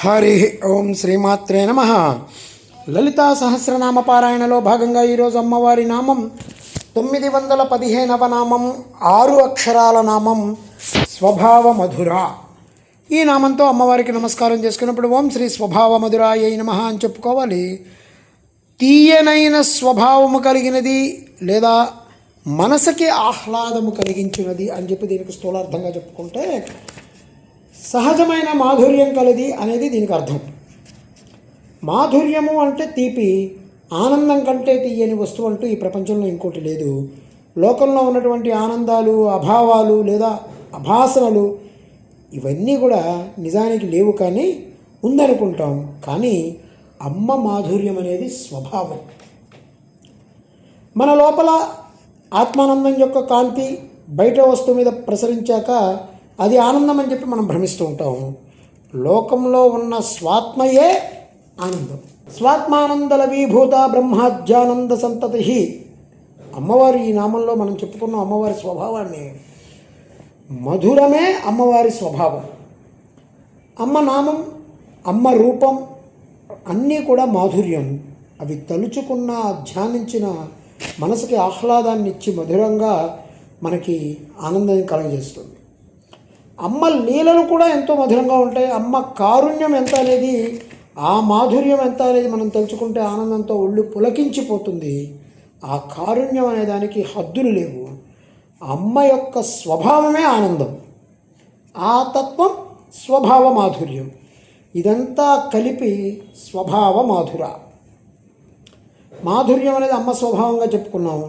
హరి ఓం శ్రీమాత్రే నమ. లలితా సహస్రనామ పారాయణలో భాగంగా ఈరోజు అమ్మవారి నామం 915వ నామం, 6 అక్షరాల నామం స్వభావ మధుర. ఈ నామంతో అమ్మవారికి నమస్కారం చేసుకున్నప్పుడు ఓం శ్రీ స్వభావ మధురాయ నమః అని చెప్పుకోవాలి. తీయనైన స్వభావము కలిగినది లేదా మనసుకి ఆహ్లాదము కలిగించినది అని చెప్పి దీనికి స్థూలార్థంగా చెప్పుకుంటే సహజమైన మాధుర్యం కలది అనేది దీనికి అర్థం. మాధుర్యము అంటే తీపి, ఆనందం కంటే తీయని వస్తువు అంటూ ఈ ప్రపంచంలో ఇంకోటి లేదు. లోకంలో ఉన్నటువంటి ఆనందాలు, అభావాలు లేదా అభాసనలు ఇవన్నీ కూడా నిజానికి లేవు, కానీ ఉందనుకుంటాం. కానీ అమ్మ మాధుర్యం అనేది స్వభావం. మన లోపల ఆత్మానందం యొక్క కాంతి బయట వస్తువు మీద ప్రసరించాక అది ఆనందం అని చెప్పి మనం భ్రమిస్తూ ఉంటాం. లోకంలో ఉన్న స్వాత్మయే ఆనందం. స్వాత్మానందల విభూత బ్రహ్మాజ్యానంద సంతతి. అమ్మవారి ఈ నామంలో మనం చెప్పుకున్న అమ్మవారి స్వభావాన్ని, మధురమే అమ్మవారి స్వభావం. అమ్మ నామం, అమ్మ రూపం అన్నీ కూడా మాధుర్యం. అవి తలుచుకున్న, ధ్యానించిన మనసుకి ఆహ్లాదాన్ని ఇచ్చి మధురంగా మనకి ఆనందాన్ని కలుగజేస్తుంది. అమ్మ లీలలు కూడా ఎంతో మధురంగా ఉంటాయి. అమ్మ కారుణ్యం ఎంత అనేది, ఆ మాధుర్యం ఎంత అనేది మనం తలుచుకుంటే ఆనందంతో ఒళ్ళు పులకించిపోతుంది. ఆ కారుణ్యం అనే దానికి హద్దులు లేవు. అమ్మ యొక్క స్వభావమే ఆనందం. ఆ తత్వం స్వభావ మాధుర్యం. ఇదంతా కలిపి స్వభావ మాధుర. మాధుర్యం అనేది అమ్మ స్వభావంగా చెప్పుకున్నాము.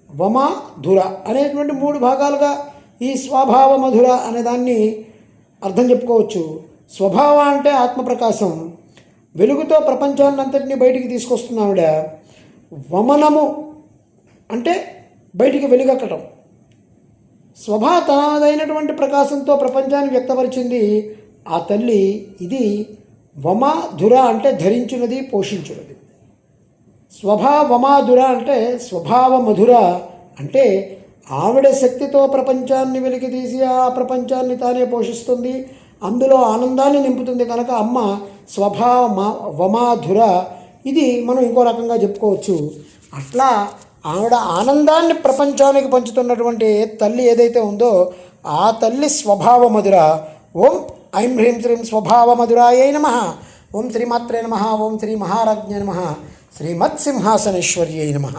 వమధుర అనేటువంటి 3 భాగాలుగా ఈ స్వభావ మధుర అనే దాన్ని అర్థం చెప్పుకోవచ్చు. స్వభావ అంటే ఆత్మప్రకాశం, వెలుగుతో ప్రపంచాన్నంతటినీ బయటికి తీసుకొస్తున్నావిడ. వమనము అంటే బయటికి వెలుగక్కటం. తనదైనటువంటి ప్రకాశంతో ప్రపంచాన్ని వ్యక్తపరిచింది ఆ తల్లి. ఇది వమధుర అంటే ధరించినది, పోషించినది. వమాధుర అంటే స్వభావ మధుర అంటే ఆవిడ శక్తితో ప్రపంచాన్ని వెలికితీసి ఆ ప్రపంచాన్ని తానే పోషిస్తుంది, అందులో ఆనందాన్ని నింపుతుంది. కనుక అమ్మ వమాధుర. ఇది మనం ఇంకో రకంగా చెప్పుకోవచ్చు. అట్లా ఆవిడ ఆనందాన్ని ప్రపంచానికి పంచుతున్నటువంటి తల్లి ఏదైతే ఉందో ఆ తల్లి స్వభావ మధుర. ఓం ఐం హ్రీం శ్రీం స్వభావ మధురాయ నమః. ఓం శ్రీమాత్రే నమః. ఓం శ్రీ మహారాజ్ఞే నమః. శ్రీమత్సింహాసనేశ్వర్యై నమః.